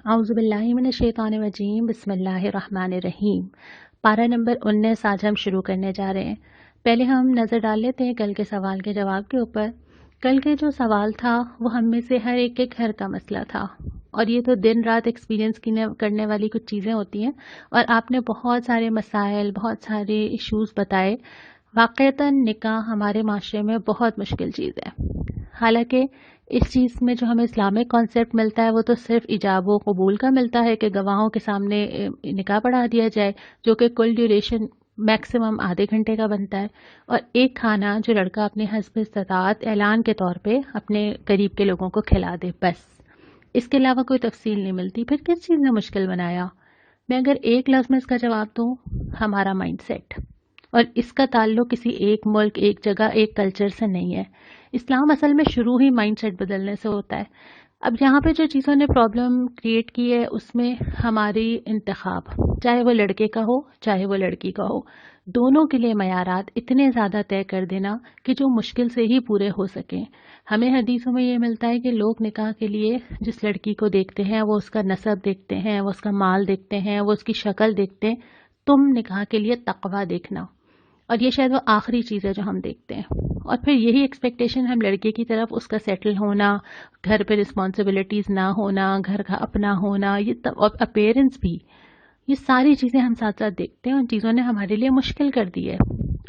اعوذ باللہ من الشیطان الرجیم، بسم اللہ الرحمن الرحیم۔ پارہ نمبر 19 آج ہم شروع کرنے جا رہے ہیں۔ پہلے ہم نظر ڈال لیتے ہیں کل کے سوال کے جواب کے اوپر۔ کل کے جو سوال تھا وہ ہم میں سے ہر ایک کے گھر کا مسئلہ تھا، اور یہ تو دن رات ایکسپیرینس کرنے والی کچھ چیزیں ہوتی ہیں، اور آپ نے بہت سارے مسائل، بہت سارے ایشوز بتائے۔ واقعتاً نکاح ہمارے معاشرے میں بہت مشکل چیز ہے، حالانکہ اس چیز میں جو ہمیں اسلامک کانسیپٹ ملتا ہے وہ تو صرف ایجاب و قبول کا ملتا ہے کہ گواہوں کے سامنے نکاح پڑھا دیا جائے، جو کہ کل ڈیوریشن میکسیمم آدھے گھنٹے کا بنتا ہے، اور ایک کھانا جو لڑکا اپنے حسب استطاعت اعلان کے طور پہ اپنے قریب کے لوگوں کو کھلا دے، بس اس کے علاوہ کوئی تفصیل نہیں ملتی۔ پھر کس چیز نے مشکل بنایا؟ میں اگر ایک لفظ میں اس کا جواب دوں، ہمارا مائنڈ سیٹ، اور اس کا تعلق کسی ایک ملک، ایک جگہ، ایک کلچر سے نہیں ہے۔ اسلام اصل میں شروع ہی مائنڈ سیٹ بدلنے سے ہوتا ہے۔ اب یہاں پہ جو چیزوں نے پرابلم کریٹ کی ہے اس میں ہماری انتخاب، چاہے وہ لڑکے کا ہو چاہے وہ لڑکی کا ہو، دونوں کے لیے معیارات اتنے زیادہ طے کر دینا کہ جو مشکل سے ہی پورے ہو سکیں۔ ہمیں حدیثوں میں یہ ملتا ہے کہ لوگ نکاح کے لیے جس لڑکی کو دیکھتے ہیں وہ اس کا نسب دیکھتے ہیں، وہ اس کا مال دیکھتے ہیں، وہ اس کی شکل دیکھتے ہیں۔ تم نکاح کے لیے تقویٰ دیکھنا، اور یہ شاید وہ آخری چیز ہے جو ہم دیکھتے ہیں۔ اور پھر یہی ایکسپیکٹیشن ہم لڑکے کی طرف، اس کا سیٹل ہونا، گھر پہ رسپانسبلٹیز نہ ہونا، گھر کا اپنا ہونا، یہ اپیرنس بھی، یہ ساری چیزیں ہم ساتھ ساتھ دیکھتے ہیں۔ ان چیزوں نے ہمارے لیے مشکل کر دی ہے۔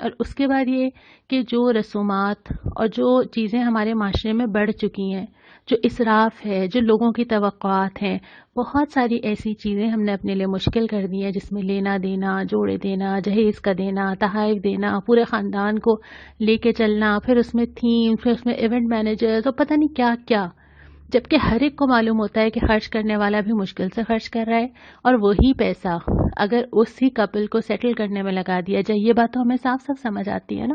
اور اس کے بعد یہ کہ جو رسومات اور جو چیزیں ہمارے معاشرے میں بڑھ چکی ہیں، جو اسراف ہے، جو لوگوں کی توقعات ہیں، بہت ساری ایسی چیزیں ہم نے اپنے لیے مشکل کر دی ہیں، جس میں لینا دینا، جوڑے دینا، جہیز کا دینا، تحائف دینا، پورے خاندان کو لے کے چلنا، پھر اس میں تھیم، پھر اس میں ایونٹ مینیجرز اور پتہ نہیں کیا کیا، جبکہ ہر ایک کو معلوم ہوتا ہے کہ خرچ کرنے والا بھی مشکل سے خرچ کر رہا ہے، اور وہی پیسہ اگر اسی کپل کو سیٹل کرنے میں لگا دیا جائے، یہ بات تو ہمیں صاف صاف سمجھ آتی ہے نا۔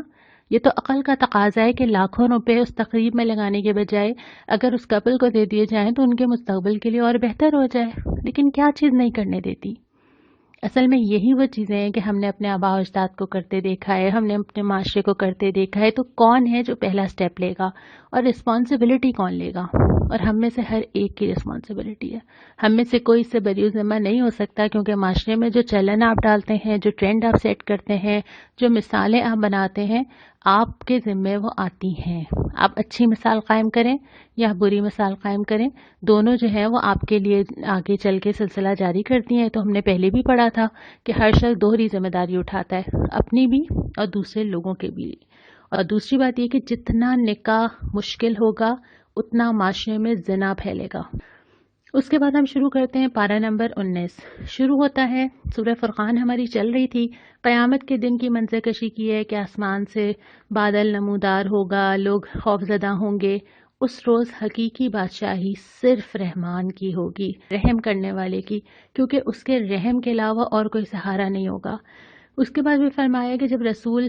یہ تو عقل کا تقاضا ہے کہ لاکھوں روپے اس تقریب میں لگانے کے بجائے اگر اس کپل کو دے دیے جائیں تو ان کے مستقبل کے لیے اور بہتر ہو جائے، لیکن کیا چیز نہیں کرنے دیتی؟ اصل میں یہی وہ چیزیں ہیں کہ ہم نے اپنے آباء و اجداد کو کرتے دیکھا ہے، ہم نے اپنے معاشرے کو کرتے دیکھا ہے، تو کون ہے جو پہلا سٹیپ لے گا، اور رسپانسبلٹی کون لے گا؟ اور ہم میں سے ہر ایک کی رسپانسبلٹی ہے۔ ہم میں سے کوئی اس سے بری ذمہ نہیں ہو سکتا، کیونکہ معاشرے میں جو چلن آپ ڈالتے ہیں، جو ٹرینڈ آپ سیٹ کرتے ہیں، جو مثالیں آپ بناتے ہیں، آپ کے ذمے وہ آتی ہیں۔ آپ اچھی مثال قائم کریں یا بری مثال قائم کریں، دونوں جو ہیں وہ آپ کے لیے آگے چل کے سلسلہ جاری کرتی ہیں۔ تو ہم نے پہلے بھی پڑھا تھا کہ ہر شخص دوہری ذمہ داری اٹھاتا ہے، اپنی بھی اور دوسرے لوگوں کے بھی۔ اور دوسری بات یہ کہ جتنا نکاح مشکل ہوگا اتنا معاشرے میں زنا پھیلے گا۔ اس کے بعد ہم شروع کرتے ہیں پارہ نمبر 19۔ شروع ہوتا ہے، سورہ فرقان ہماری چل رہی تھی، قیامت کے دن کی منظر کشی کی ہے کہ آسمان سے بادل نمودار ہوگا، لوگ خوفزدہ ہوں گے۔ اس روز حقیقی بادشاہی صرف رحمان کی ہوگی، رحم کرنے والے کی، کیونکہ اس کے رحم کے علاوہ اور کوئی سہارا نہیں ہوگا۔ اس کے بعد بھی فرمایا کہ جب رسول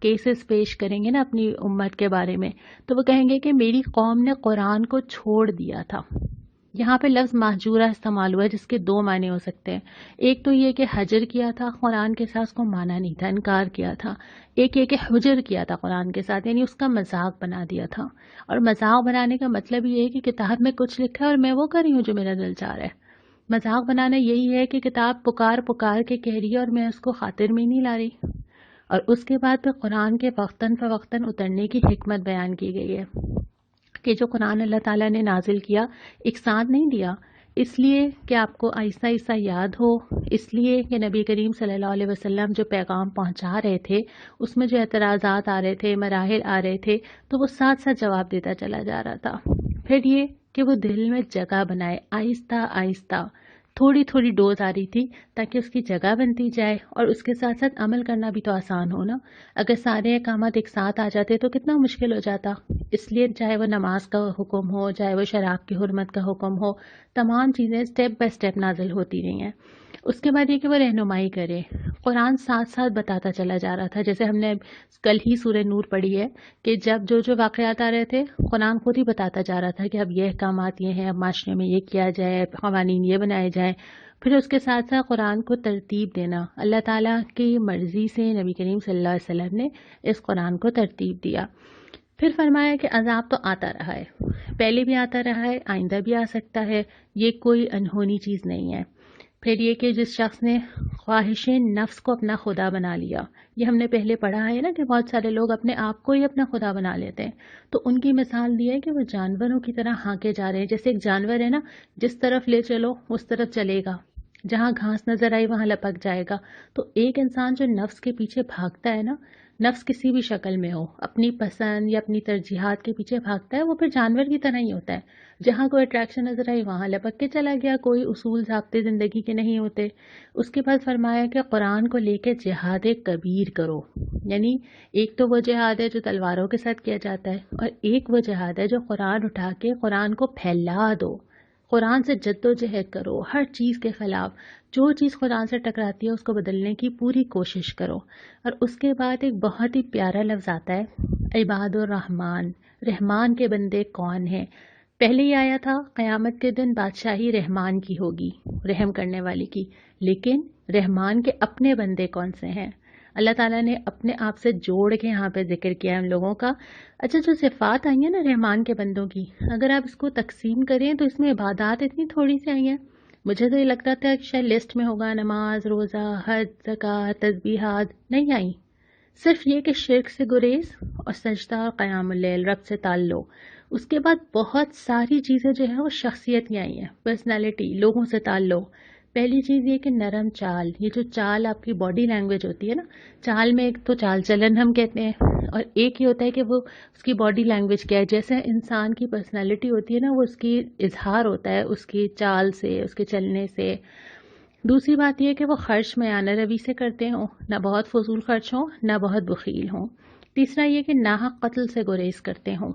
کیسز پیش کریں گے نا اپنی امت کے بارے میں، تو وہ کہیں گے کہ میری قوم نے قرآن کو چھوڑ دیا تھا۔ یہاں پہ لفظ مہجورہ استعمال ہوا ہے، جس کے دو معنی ہو سکتے ہیں۔ ایک تو یہ کہ حجر کیا تھا قرآن کے ساتھ، اس کو مانا نہیں تھا، انکار کیا تھا۔ ایک یہ کہ حجر کیا تھا قرآن کے ساتھ، یعنی اس کا مذاق بنا دیا تھا۔ اور مذاق بنانے کا مطلب یہ ہے کہ کتاب میں کچھ لکھا ہے اور میں وہ کر رہی ہوں جو میرا دل چاہ رہا ہے۔ مذاق بنانا یہی ہے کہ کتاب پکار پکار کے کہہ رہی ہے اور میں اس کو خاطر میں نہیں لا رہی۔ اور اس کے بعد پھر قرآن کے وقتاً فوقتاً اترنے کی حکمت بیان کی گئی ہے کہ جو قرآن اللہ تعالیٰ نے نازل کیا ایک ساتھ نہیں دیا، اس لیے کہ آپ کو آہستہ آہستہ یاد ہو، اس لیے کہ نبی کریم صلی اللہ علیہ وسلم جو پیغام پہنچا رہے تھے اس میں جو اعتراضات آ رہے تھے، مراحل آ رہے تھے، تو وہ ساتھ ساتھ جواب دیتا چلا جا رہا تھا۔ پھر یہ کہ وہ دل میں جگہ بنائے، آہستہ آہستہ تھوڑی تھوڑی ڈوز آ رہی تھی تاکہ اس کی جگہ بنتی جائے، اور اس کے ساتھ ساتھ عمل کرنا بھی تو آسان ہو نا۔ اگر سارے احکامات ایک ساتھ آ جاتے تو کتنا مشکل ہو جاتا۔ اس لیے چاہے وہ نماز کا حکم ہو، چاہے وہ شراب کی حرمت کا حکم ہو، تمام چیزیں سٹیپ بائی سٹیپ نازل ہوتی رہی ہیں۔ اس کے بعد یہ کہ وہ رہنمائی کرے، قرآن ساتھ ساتھ بتاتا چلا جا رہا تھا۔ جیسے ہم نے کل ہی سورہ نور پڑھی ہے کہ جب جو واقعات آ رہے تھے قرآن خود ہی بتاتا جا رہا تھا کہ اب یہ احکامات یہ ہیں، اب معاشرے میں یہ کیا جائے، قوانین یہ بنائے جائیں۔ پھر اس کے ساتھ ساتھ قرآن کو ترتیب دینا، اللہ تعالیٰ کی مرضی سے نبی کریم صلی اللہ علیہ وسلم نے اس قرآن کو ترتیب دیا۔ پھر فرمایا کہ عذاب تو آتا رہا ہے، پہلے بھی آتا رہا ہے، آئندہ بھی آ سکتا ہے، یہ کوئی انہونی چیز نہیں ہے۔ پھر یہ کہ جس شخص نے خواہش نفس کو اپنا خدا بنا لیا، یہ ہم نے پہلے پڑھا ہے نا کہ بہت سارے لوگ اپنے آپ کو ہی اپنا خدا بنا لیتے ہیں، تو ان کی مثال دی ہے کہ وہ جانوروں کی طرح ہانکے جا رہے ہیں۔ جیسے ایک جانور ہے نا، جس طرف لے چلو اس طرف چلے گا، جہاں گھاس نظر آئی وہاں لپک جائے گا۔ تو ایک انسان جو نفس کے پیچھے بھاگتا ہے نا، نفس کسی بھی شکل میں ہو، اپنی پسند یا اپنی ترجیحات کے پیچھے بھاگتا ہے، وہ پھر جانور کی طرح ہی ہوتا ہے۔ جہاں کوئی اٹریکشن نظر آئی وہاں لپک کے چلا گیا، کوئی اصول ضابطے زندگی کے نہیں ہوتے۔ اس کے بعد فرمایا کہ قرآن کو لے کے جہاد کبیر کرو، یعنی ایک تو وہ جہاد ہے جو تلواروں کے ساتھ کیا جاتا ہے، اور ایک وہ جہاد ہے جو قرآن اٹھا کے قرآن کو پھیلا دو، قرآن سے جد و جہد کرو، ہر چیز کے خلاف جو چیز قرآن سے ٹکراتی ہے اس کو بدلنے کی پوری کوشش کرو۔ اور اس کے بعد ایک بہت ہی پیارا لفظ آتا ہے، عباد الرحمن، رحمان کے بندے کون ہیں؟ پہلے ہی آیا تھا قیامت کے دن بادشاہی رحمان کی ہوگی، رحم کرنے والی کی، لیکن رحمان کے اپنے بندے کون سے ہیں؟ اللہ تعالیٰ نے اپنے آپ سے جوڑ کے یہاں پہ ذکر کیا ان لوگوں کا۔ اچھا، جو صفات آئی ہیں نا رحمان کے بندوں کی، اگر آپ اس کو تقسیم کریں تو اس میں عبادات اتنی تھوڑی سی آئی ہیں، مجھے تو یہ لگتا تھا کہ شاید لسٹ میں ہوگا نماز، روزہ، حج، زکوٰۃ، تسبیحات، نہیں آئی۔ صرف یہ کہ شرک سے گریز اور سجدہ اور قیام اللیل، رب سے تعلق۔ اس کے بعد بہت ساری چیزیں جو ہیں وہ شخصیت کی آئی ہیں، پرسنالٹی، لوگوں سے تعلق۔ پہلی چیز یہ کہ نرم چال، یہ جو چال آپ کی باڈی لینگویج ہوتی ہے نا، چال میں ایک تو چال چلن ہم کہتے ہیں، اور ایک یہ ہوتا ہے کہ وہ اس کی باڈی لینگویج کیا ہے، جیسے انسان کی پرسنالٹی ہوتی ہے نا، وہ اس کی اظہار ہوتا ہے اس کی چال سے، اس کے چلنے سے۔ دوسری بات یہ کہ وہ خرچ میانہ روی سے کرتے ہوں، نہ بہت فضول خرچ ہوں نہ بہت بخیل ہوں۔ تیسرا یہ کہ ناحق قتل سے گریز کرتے ہوں۔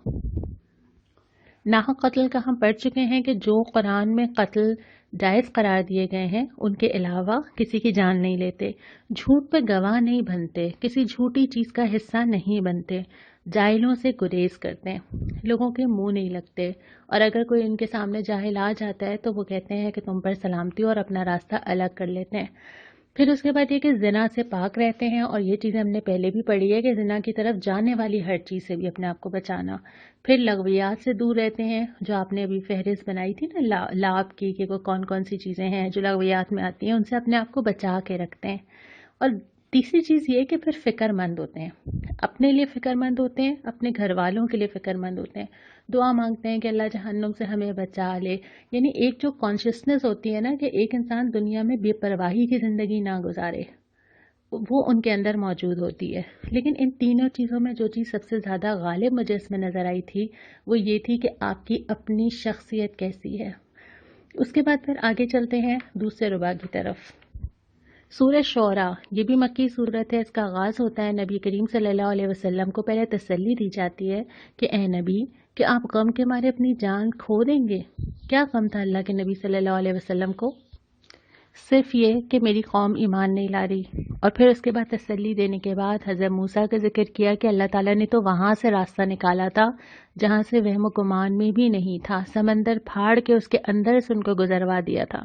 ناحق قتل کا ہم پڑھ چکے ہیں کہ جو قرآن میں قتل جائز قرار دیے گئے ہیں ان کے علاوہ کسی کی جان نہیں لیتے، جھوٹ پہ گواہ نہیں بنتے، کسی جھوٹی چیز کا حصہ نہیں بنتے، جاہلوں سے گریز کرتے ہیں، لوگوں کے منہ نہیں لگتے، اور اگر کوئی ان کے سامنے جاہل آ جاتا ہے تو وہ کہتے ہیں کہ تم پر سلامتی، اور اپنا راستہ الگ کر لیتے ہیں۔ پھر اس کے بعد یہ کہ زنا سے پاک رہتے ہیں، اور یہ چیزیں ہم نے پہلے بھی پڑھی ہے کہ زنا کی طرف جانے والی ہر چیز سے بھی اپنے آپ کو بچانا۔ پھر لغویات سے دور رہتے ہیں، جو آپ نے ابھی فہرست بنائی تھی نا لعب کی کہ کون کون سی چیزیں ہیں جو لغویات میں آتی ہیں، ان سے اپنے آپ کو بچا کے رکھتے ہیں۔ اور تیسری چیز یہ کہ پھر فکر مند ہوتے ہیں، اپنے لیے فکر مند ہوتے ہیں، اپنے گھر والوں کے لیے فکر مند ہوتے ہیں، دعا مانگتے ہیں کہ اللہ جہنم سے ہمیں بچا لے۔ یعنی ایک جو کانشیسنس ہوتی ہے نا کہ ایک انسان دنیا میں بے پرواہی کی زندگی نہ گزارے، وہ ان کے اندر موجود ہوتی ہے۔ لیکن ان تینوں چیزوں میں جو چیز سب سے زیادہ غالب مجھے اس میں نظر آئی تھی وہ یہ تھی کہ آپ کی اپنی شخصیت کیسی ہے۔ اس کے بعد پھر آگے چلتے ہیں دوسرے ربع کی طرف۔ سورہ شعراء یہ بھی مکی صورت ہے، اس کا آغاز ہوتا ہے نبی کریم صلی اللہ علیہ وسلم کو پہلے تسلی دی جاتی ہے کہ اے نبی، کہ آپ غم کے مارے اپنی جان کھو دیں گے؟ کیا غم تھا اللہ کے نبی صلی اللہ علیہ وسلم کو؟ صرف یہ کہ میری قوم ایمان نہیں لا رہی۔ اور پھر اس کے بعد تسلی دینے کے بعد حضرت موسیٰ کا ذکر کیا کہ اللہ تعالیٰ نے تو وہاں سے راستہ نکالا تھا جہاں سے وہم و گمان میں بھی نہیں تھا، سمندر پھاڑ کے اس کے اندر سے ان کو گزروا دیا تھا۔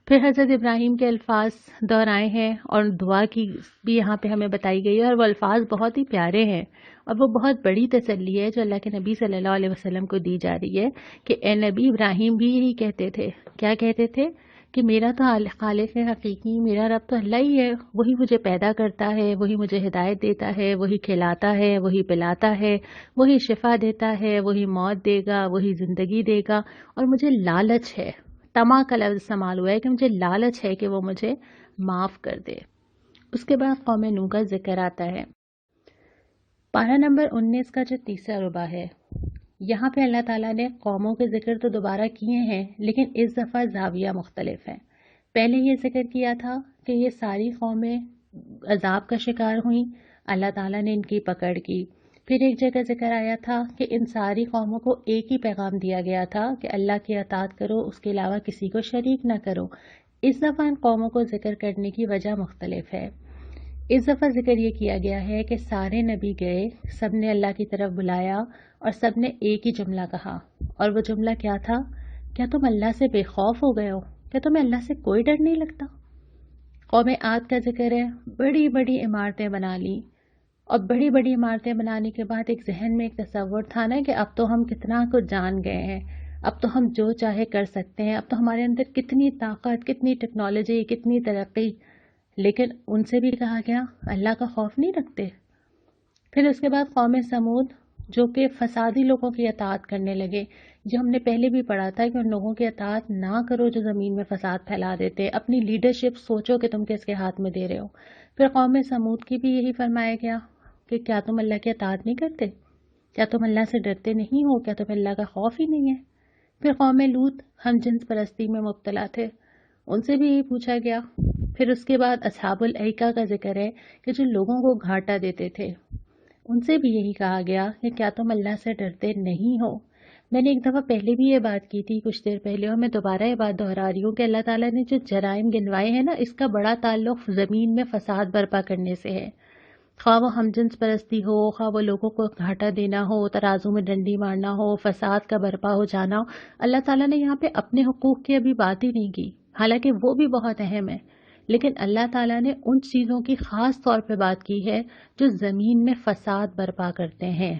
پھر حضرت ابراہیم کے الفاظ دہرائے ہیں اور دعا کی بھی یہاں پہ ہمیں بتائی گئی ہے، اور وہ الفاظ بہت ہی پیارے ہیں، اور وہ بہت بڑی تسلی ہے جو اللہ کے نبی صلی اللہ علیہ وسلم کو دی جا رہی ہے کہ اے نبی، ابراہیم بھی یہی کہتے تھے۔ کیا کہتے تھے؟ کہ میرا تو خالق حقیقی، میرا رب تو اللہ ہی ہے، وہی مجھے پیدا کرتا ہے، وہی مجھے ہدایت دیتا ہے، وہی کھلاتا ہے، وہی پلاتا ہے، وہی شفا دیتا ہے، وہی موت دے گا، وہی زندگی دے گا، اور مجھے لالچ ہے، طمع کا لفظ استعمال ہوا ہے کہ مجھے لالچ ہے کہ وہ مجھے معاف کر دے۔ اس کے بعد قوم نوح کا ذکر آتا ہے۔ پارہ نمبر 19 کا جو تیسرا ربع ہے، یہاں پہ اللہ تعالیٰ نے قوموں کے ذکر تو دوبارہ کیے ہیں، لیکن اس دفعہ زاویہ مختلف ہے۔ پہلے یہ ذکر کیا تھا کہ یہ ساری قومیں عذاب کا شکار ہوئیں، اللہ تعالیٰ نے ان کی پکڑ کی۔ پھر ایک جگہ ذکر آیا تھا کہ ان ساری قوموں کو ایک ہی پیغام دیا گیا تھا کہ اللہ کی اطاعت کرو، اس کے علاوہ کسی کو شریک نہ کرو۔ اس دفعہ ان قوموں کو ذکر کرنے کی وجہ مختلف ہے۔ اس دفعہ ذکر یہ کیا گیا ہے کہ سارے نبی گئے، سب نے اللہ کی طرف بلایا، اور سب نے ایک ہی جملہ کہا، اور وہ جملہ کیا تھا؟ کیا تم اللہ سے بے خوف ہو گئے ہو؟ کیا تمہیں اللہ سے کوئی ڈر نہیں لگتا؟ قوم عاد کا ذکر ہے، بڑی بڑی عمارتیں بنا لی، اور بڑی بڑی عمارتیں بنانے کے بعد ایک ذہن میں ایک تصور تھا نا کہ اب تو ہم کتنا کچھ جان گئے ہیں، اب تو ہم جو چاہے کر سکتے ہیں، اب تو ہمارے اندر کتنی طاقت، کتنی ٹیکنالوجی، کتنی ترقی. لیکن ان سے بھی کہا گیا اللہ کا خوف نہیں رکھتے. پھر اس کے بعد قوم سمود جو کہ فسادی لوگوں کی اطاعت کرنے لگے، جو ہم نے پہلے بھی پڑھا تھا کہ ان لوگوں کی اطاعت نہ کرو جو زمین میں فساد پھیلا دیتے. اپنی لیڈرشپ سوچو کہ تم کس کے ہاتھ میں دے رہے ہو. پھر قوم سمود کی بھی یہی فرمایا گیا کہ کیا تم اللہ کی اطاعت نہیں کرتے، کیا تم اللہ سے ڈرتے نہیں ہو، کیا تمہیں اللہ کا خوف ہی نہیں ہے. پھر قوم لوط ہم جنس پرستی میں مبتلا تھے، ان سے بھی یہی پوچھا گیا. پھر اس کے بعد اصحاب الایکہ کا ذکر ہے کہ جو لوگوں کو گھاٹا دیتے تھے، ان سے بھی یہی کہا گیا کہ کیا تم اللہ سے ڈرتے نہیں ہو. میں نے ایک دفعہ پہلے بھی یہ بات کی تھی کچھ دیر پہلے، اور میں دوبارہ یہ بات دہرا رہی ہوں کہ اللہ تعالیٰ نے جو جرائم گنوائے ہیں نا، اس کا بڑا تعلق زمین میں فساد برپا کرنے سے ہے. خواہ وہ ہم جنس پرستی ہو، خواہ وہ لوگوں کو گھاٹا دینا ہو، ترازو میں ڈنڈی مارنا ہو، فساد کا برپا ہو جانا ہو. اللہ تعالیٰ نے یہاں پہ اپنے حقوق کی ابھی بات ہی نہیں کی، حالانکہ وہ بھی بہت اہم ہے. لیکن اللہ تعالیٰ نے ان چیزوں کی خاص طور پہ بات کی ہے جو زمین میں فساد برپا کرتے ہیں.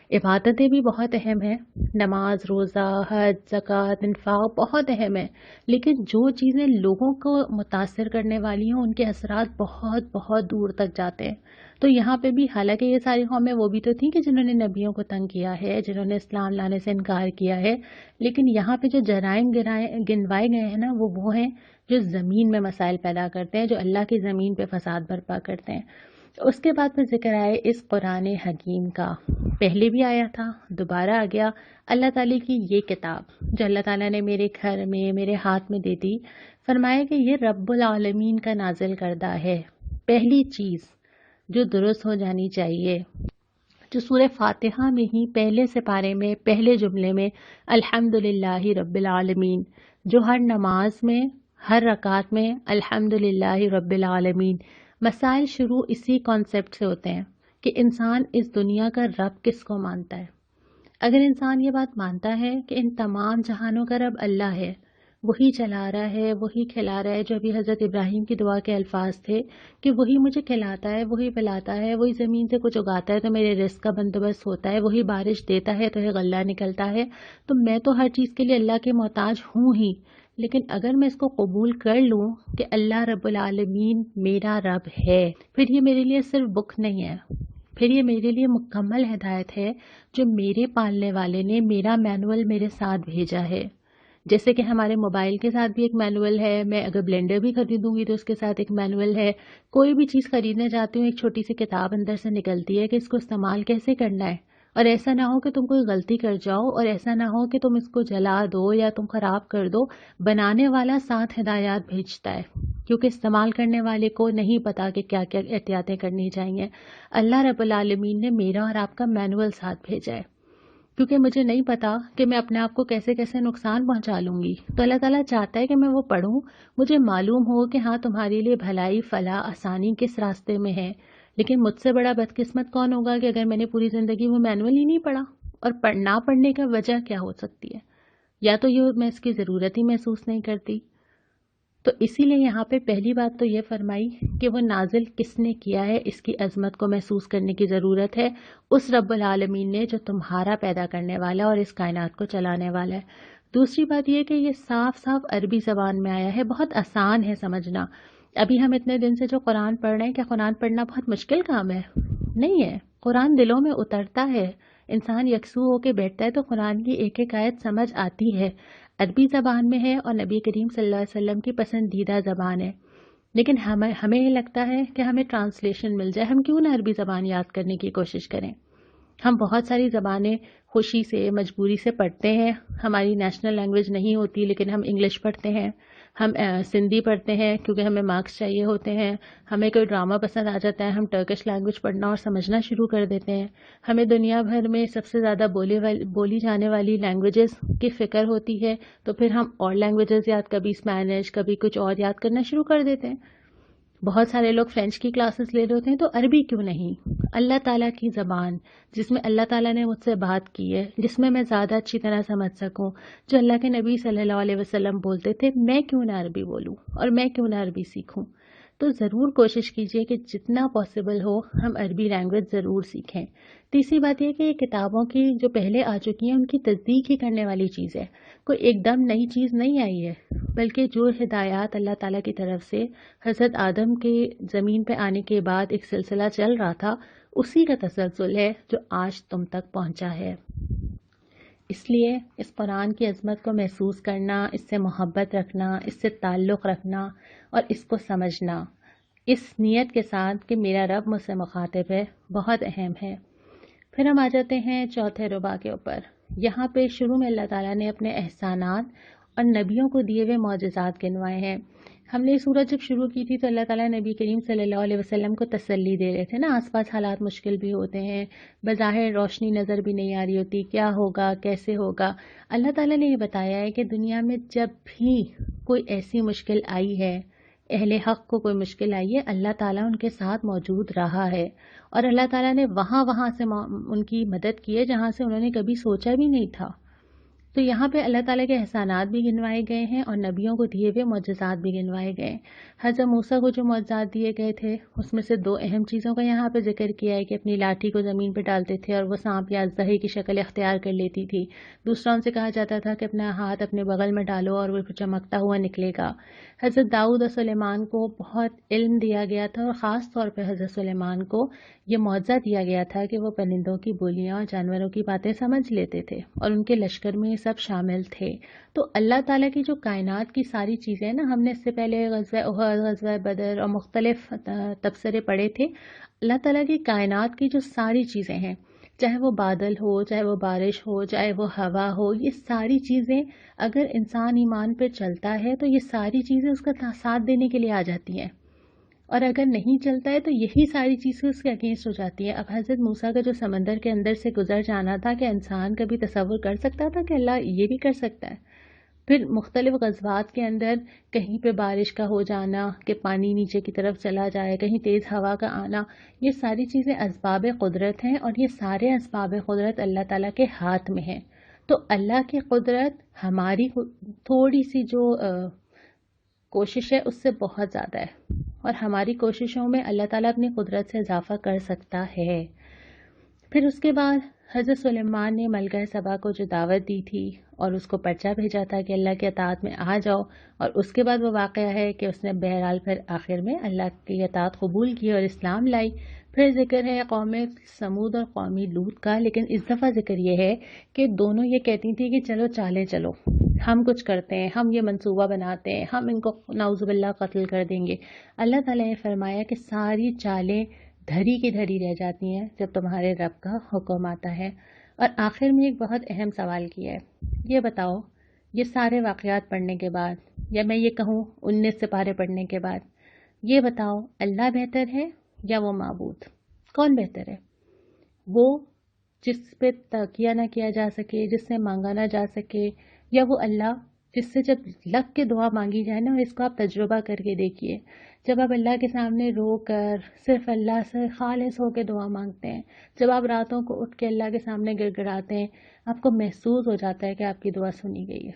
عبادتیں بھی بہت اہم ہیں، نماز، روزہ، حج، زکوٰۃ، انفاق بہت اہم ہے، لیکن جو چیزیں لوگوں کو متاثر کرنے والی ہیں ان کے اثرات بہت بہت دور تک جاتے ہیں. تو یہاں پہ بھی حالانکہ یہ ساری قومیں وہ بھی تو تھیں کہ جنہوں نے نبیوں کو تنگ کیا ہے، جنہوں نے اسلام لانے سے انکار کیا ہے، لیکن یہاں پہ جو جرائم گنوائے گئے ہیں نا، وہ ہیں جو زمین میں مسائل پیدا کرتے ہیں، جو اللہ کی زمین پہ فساد برپا کرتے ہیں. اس کے بعد پھر ذکر آئے اس قرآن حکیم کا. پہلے بھی آیا تھا، دوبارہ آ گیا. اللہ تعالیٰ کی یہ کتاب جو اللہ تعالیٰ نے میرے گھر میں، میرے ہاتھ میں دے دی، فرمایا کہ یہ رب العالمین کا نازل کردہ ہے. پہلی چیز جو درست ہو جانی چاہیے، جو سورہ فاتحہ میں ہی پہلے سپارے میں پہلے جملے میں الحمدللہ رب العالمین، جو ہر نماز میں ہر رکعت میں الحمدللہ رب العالمین. مسائل شروع اسی کانسیپٹ سے ہوتے ہیں کہ انسان اس دنیا کا رب کس کو مانتا ہے. اگر انسان یہ بات مانتا ہے کہ ان تمام جہانوں کا رب اللہ ہے، وہی چلا رہا ہے، وہی کھلا رہا ہے، جو ابھی حضرت ابراہیم کی دعا کے الفاظ تھے کہ وہی مجھے کھلاتا ہے، وہی پلاتا ہے، وہی زمین سے کچھ اگاتا ہے تو میرے رزق کا بندوبست ہوتا ہے، وہی بارش دیتا ہے تو یہ غلہ نکلتا ہے، تو میں تو ہر چیز کے لیے اللہ کے محتاج ہوں ہی. لیکن اگر میں اس کو قبول کر لوں کہ اللہ رب العالمین میرا رب ہے، پھر یہ میرے لیے صرف بک نہیں ہے، پھر یہ میرے لیے مکمل ہدایت ہے جو میرے پالنے والے نے میرا مینول میرے ساتھ بھیجا ہے. جیسے کہ ہمارے موبائل کے ساتھ بھی ایک مینول ہے، میں اگر بلینڈر بھی خریدوں گی تو اس کے ساتھ ایک مینول ہے. کوئی بھی چیز خریدنے جاتی ہوں ایک چھوٹی سی کتاب اندر سے نکلتی ہے کہ اس کو استعمال کیسے کرنا ہے، اور ایسا نہ ہو کہ تم کوئی غلطی کر جاؤ، اور ایسا نہ ہو کہ تم اس کو جلا دو یا تم خراب کر دو. بنانے والا ساتھ ہدایات بھیجتا ہے کیونکہ استعمال کرنے والے کو نہیں پتا کہ کیا کیا احتیاطیں کرنی چاہیے. اللہ رب العالمین نے میرا اور آپ کا مینول ساتھ بھیجا ہے کیونکہ مجھے نہیں پتا کہ میں اپنے آپ کو کیسے کیسے نقصان پہنچا لوں گی. تو اللہ تعالیٰ چاہتا ہے کہ میں وہ پڑھوں، مجھے معلوم ہو کہ ہاں تمہارے لیے بھلائی، فلاح، آسانی کس راستے میں ہے. لیکن مجھ سے بڑا بدقسمت کون ہوگا کہ اگر میں نے پوری زندگی وہ مینول ہی نہیں پڑھا. اور نہ پڑھنے کا وجہ کیا ہو سکتی ہے؟ یا تو یہ میں اس کی ضرورت ہی محسوس نہیں کرتی. تو اسی لیے یہاں پہ پہلی بات تو یہ فرمائی کہ وہ نازل کس نے کیا ہے، اس کی عظمت کو محسوس کرنے کی ضرورت ہے. اس رب العالمین نے جو تمہارا پیدا کرنے والا اور اس کائنات کو چلانے والا ہے. دوسری بات یہ کہ یہ صاف صاف عربی زبان میں آیا ہے، بہت آسان ہے سمجھنا. ابھی ہم اتنے دن سے جو قرآن پڑھ رہے ہیں، کیا قرآن پڑھنا بہت مشکل کام ہے؟ نہیں ہے. قرآن دلوں میں اترتا ہے، انسان یکسو ہو کے بیٹھتا ہے تو قرآن کی ایک ایک آیت سمجھ آتی ہے. عربی زبان میں ہے اور نبی کریم صلی اللہ علیہ وسلم کی پسندیدہ زبان ہے. لیکن ہمیں یہ لگتا ہے کہ ہمیں ٹرانسلیشن مل جائے، ہم کیوں نہ عربی زبان یاد کرنے کی کوشش کریں. ہم بہت ساری زبانیں خوشی سے، مجبوری سے پڑھتے ہیں. ہماری نیشنل لینگویج نہیں ہوتی لیکن ہم انگلش پڑھتے ہیں، ہم سندھی پڑھتے ہیں کیونکہ ہمیں مارکس چاہیے ہوتے ہیں. ہمیں کوئی ڈرامہ پسند آ جاتا ہے، ہم ٹرکش لینگویج پڑھنا اور سمجھنا شروع کر دیتے ہیں. ہمیں دنیا بھر میں سب سے زیادہ بولی جانے والی لینگویجز کی فکر ہوتی ہے تو پھر ہم اور لینگویجز یاد، کبھی اسپینش، کبھی کچھ اور یاد کرنا شروع کر دیتے ہیں. بہت سارے لوگ فرینچ کی کلاسز لے رہے ہوتے ہیں، تو عربی کیوں نہیں؟ اللہ تعالیٰ کی زبان جس میں اللہ تعالیٰ نے مجھ سے بات کی ہے، جس میں زیادہ اچھی طرح سمجھ سکوں، جو اللہ کے نبی صلی اللہ علیہ وسلم بولتے تھے، میں کیوں نہ عربی بولوں اور میں کیوں نہ عربی سیکھوں؟ تو ضرور کوشش کیجیے کہ جتنا پاسبل ہو ہم عربی لینگویج ضرور سیکھیں۔ تیسری بات یہ کہ یہ کتابوں کی جو پہلے آ چکی ہیں ان کی تصدیق ہی کرنے والی چیز ہے، کوئی ایک دم نئی چیز نہیں آئی ہے، بلکہ جو ہدایات اللہ تعالیٰ کی طرف سے حضرت آدم کے زمین پہ آنے کے بعد ایک سلسلہ چل رہا تھا، اسی کا تسلسل ہے جو آج تم تک پہنچا ہے۔ اس لیے اس قرآن کی عظمت کو محسوس کرنا، اس سے محبت رکھنا، اس سے تعلق رکھنا اور اس کو سمجھنا اس نیت کے ساتھ کہ میرا رب مجھ سے مخاطب ہے، بہت اہم ہے۔ پھر ہم آ جاتے ہیں چوتھے ربع کے اوپر۔ یہاں پہ شروع میں اللہ تعالیٰ نے اپنے احسانات اور نبیوں کو دیے ہوئے معجزات گنوائے ہیں۔ ہم نے سورت جب شروع کی تھی تو اللہ تعالیٰ نبی کریم صلی اللہ علیہ وسلم کو تسلی دے رہے تھے نا، آس پاس حالات مشکل بھی ہوتے ہیں، بظاہر روشنی نظر بھی نہیں آ رہی ہوتی، کیا ہوگا کیسے ہوگا۔ اللہ تعالیٰ نے یہ بتایا ہے کہ دنیا میں جب بھی کوئی ایسی مشکل آئی ہے، اہل حق کو کوئی مشکل آئی ہے، اللہ تعالیٰ ان کے ساتھ موجود رہا ہے، اور اللہ تعالیٰ نے وہاں سے ان کی مدد کی ہے جہاں سے انہوں نے کبھی سوچا بھی نہیں تھا۔ تو یہاں پہ اللہ تعالیٰ کے احسانات بھی گنوائے گئے ہیں اور نبیوں کو دیے ہوئے معجزات بھی گنوائے گئے ہیں۔ حضرت موسیٰ کو جو معجزات دیے گئے تھے اس میں سے دو اہم چیزوں کا یہاں پہ ذکر کیا ہے کہ اپنی لاٹھی کو زمین پہ ڈالتے تھے اور وہ سانپ یا اژدہے کی شکل اختیار کر لیتی تھی۔ دوسرا ان سے کہا جاتا تھا کہ اپنا ہاتھ اپنے بغل میں ڈالو اور وہ چمکتا ہوا نکلے گا۔ حضرت داؤد اور سلیمان کو بہت علم دیا گیا تھا اور خاص طور پہ حضرت سلیمان کو یہ معجزہ دیا گیا تھا کہ وہ پرندوں کی بولیاں اور جانوروں کی باتیں سمجھ لیتے تھے اور ان کے لشکر میں یہ سب شامل تھے۔ تو اللہ تعالیٰ کی جو کائنات کی ساری چیزیں نا، ہم نے اس سے پہلے غزوہ احد، غزوہ بدر اور مختلف تبصرے پڑھے تھے۔ اللہ تعالیٰ کی کائنات کی جو ساری چیزیں ہیں، چاہے وہ بادل ہو، چاہے وہ بارش ہو، چاہے وہ ہوا ہو، یہ ساری چیزیں اگر انسان ایمان پہ چلتا ہے تو یہ ساری چیزیں اس کا ساتھ دینے کے لیے آ جاتی ہیں، اور اگر نہیں چلتا ہے تو یہی ساری چیزیں اس کے اگینسٹ ہو جاتی ہیں۔ اب حضرت موسیٰ کا جو سمندر کے اندر سے گزر جانا تھا، کہ انسان کبھی تصور کر سکتا تھا کہ اللہ یہ بھی کر سکتا ہے؟ پھر مختلف غزوات کے اندر کہیں پہ بارش کا ہو جانا کہ پانی نیچے کی طرف چلا جائے، کہیں تیز ہوا کا آنا، یہ ساری چیزیں اسباب قدرت ہیں اور یہ سارے اسباب قدرت اللہ تعالیٰ کے ہاتھ میں ہیں۔ تو اللہ کی قدرت ہماری تھوڑی سی جو کوشش ہے اس سے بہت زیادہ ہے، اور ہماری کوششوں میں اللہ تعالیٰ اپنی قدرت سے اضافہ کر سکتا ہے۔ پھر اس کے بعد حضرت سلیمان نے ملکہ سبا کو جو دعوت دی تھی اور اس کو پرچہ بھیجا تھا کہ اللہ کے اطاعت میں آ جاؤ، اور اس کے بعد وہ واقعہ ہے کہ اس نے بہرحال پھر آخر میں اللہ کی اطاعت قبول کی اور اسلام لائی۔ پھر ذکر ہے قوم سمود اور قوم لوط کا، لیکن اس دفعہ ذکر یہ ہے کہ دونوں یہ کہتی تھی کہ چلو چالیں چلو، ہم کچھ کرتے ہیں، ہم یہ منصوبہ بناتے ہیں، ہم ان کو نعوذ باللہ قتل کر دیں گے۔ اللہ تعالیٰ نے فرمایا کہ ساری چالیں دھری کی دھری رہ جاتی ہیں جب تمہارے رب کا حکم آتا ہے۔ اور آخر میں ایک بہت اہم سوال کیا ہے، یہ بتاؤ یہ سارے واقعات پڑھنے کے بعد، یا میں یہ کہوں 19 سپارے پڑھنے کے بعد، یہ بتاؤ اللہ بہتر ہے یا وہ معبود؟ کون بہتر ہے؟ وہ جس پہ تکیہ نہ کیا جا سکے، جس سے مانگا نہ جا سکے، یا وہ اللہ جس سے جب لگ کے دعا مانگی جائے نا، اور اس کو آپ تجربہ کر کے دیکھیے، جب آپ اللہ کے سامنے رو کر صرف اللہ سے خالص ہو کے دعا مانگتے ہیں، جب آپ راتوں کو اٹھ کے اللہ کے سامنے گڑ گڑاتے ہیں، آپ کو محسوس ہو جاتا ہے کہ آپ کی دعا سنی گئی ہے۔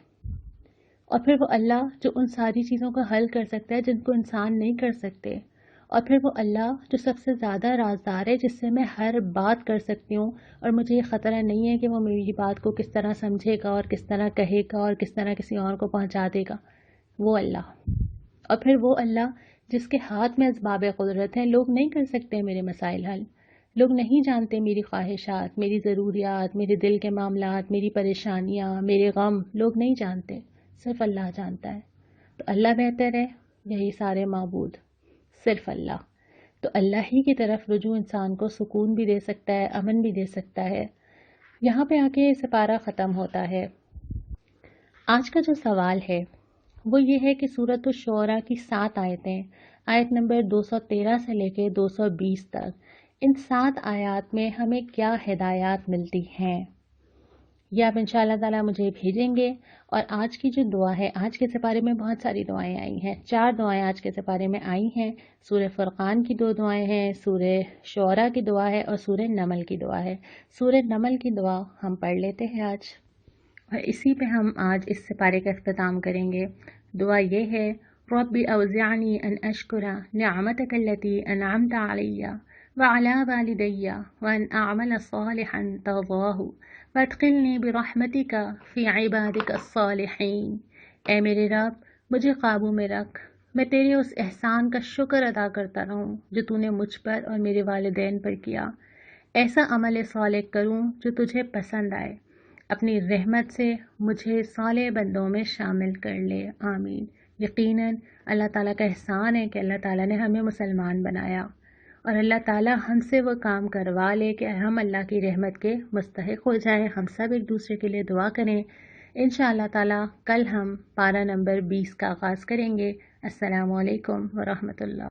اور پھر وہ اللہ جو ان ساری چیزوں کا حل کر سکتا ہے جن کو انسان نہیں کر سکتے، اور پھر وہ اللہ جو سب سے زیادہ رازدار ہے، جس سے میں ہر بات کر سکتی ہوں اور مجھے یہ خطرہ نہیں ہے کہ وہ میری بات کو کس طرح سمجھے گا اور کس طرح کہے گا اور کس طرح کسی اور کو پہنچا دے گا، وہ اللہ۔ اور پھر وہ اللہ جس کے ہاتھ میں اسباب قدرت ہیں، لوگ نہیں کر سکتے میرے مسائل حل، لوگ نہیں جانتے میری خواہشات، میری ضروریات، میرے دل کے معاملات، میری پریشانیاں، میرے غم، لوگ نہیں جانتے، صرف اللہ جانتا ہے۔ تو اللہ بہتر ہے یا یہ سارے معبود؟ صرف اللہ۔ تو اللہ ہی کی طرف رجوع انسان کو سکون بھی دے سکتا ہے، امن بھی دے سکتا ہے۔ یہاں پہ آ کے سپارہ ختم ہوتا ہے۔ آج کا جو سوال ہے وہ یہ ہے کہ سورۃ الشعراء کی 7 آیتیں، آیت نمبر 213 سے لے کے 220 تک، ان 7 آیات میں ہمیں کیا ہدایات ملتی ہیں؟ یہ آپ انشاءاللہ تعالیٰ مجھے بھیجیں گے۔ اور آج کی جو دعا ہے، آج کے سپارے میں بہت ساری دعائیں آئی ہیں، 4 دعائیں آج کے سپارے میں آئی ہیں۔ سورہ فرقان کی 2 دعائیں ہیں، سورہ شعراء کی دعا ہے اور سورہ نمل کی دعا ہے۔ سورہ نمل کی دعا ہم پڑھ لیتے ہیں آج، اور اسی پہ ہم آج اس سپارے کا اختتام کریں گے۔ دعا یہ ہے: رب أوزعني أن أشكر نعمتك التي أنعمت علي وعلى والدي وأن أعمل صالحا ترضاه وادخلني برحمتك في عبادك الصالحين۔ اے میرے رب، مجھے قابو میں رکھ، میں تیرے اس احسان کا شکر ادا کرتا رہوں جو تو نے مجھ پر اور میرے والدین پر کیا۔ ایسا عمل صالح کروں جو تجھے پسند آئے، اپنی رحمت سے مجھے صالح بندوں میں شامل کر لے، آمین۔ یقیناً اللہ تعالیٰ کا احسان ہے کہ اللہ تعالیٰ نے ہمیں مسلمان بنایا، اور اللہ تعالیٰ ہم سے وہ کام کروا لے کہ ہم اللہ کی رحمت کے مستحق ہو جائیں۔ ہم سب ایک دوسرے کے لیے دعا کریں۔ انشاءاللہ تعالیٰ کل ہم پارہ نمبر 20 کا آغاز کریں گے۔ السلام علیکم ورحمۃ اللہ۔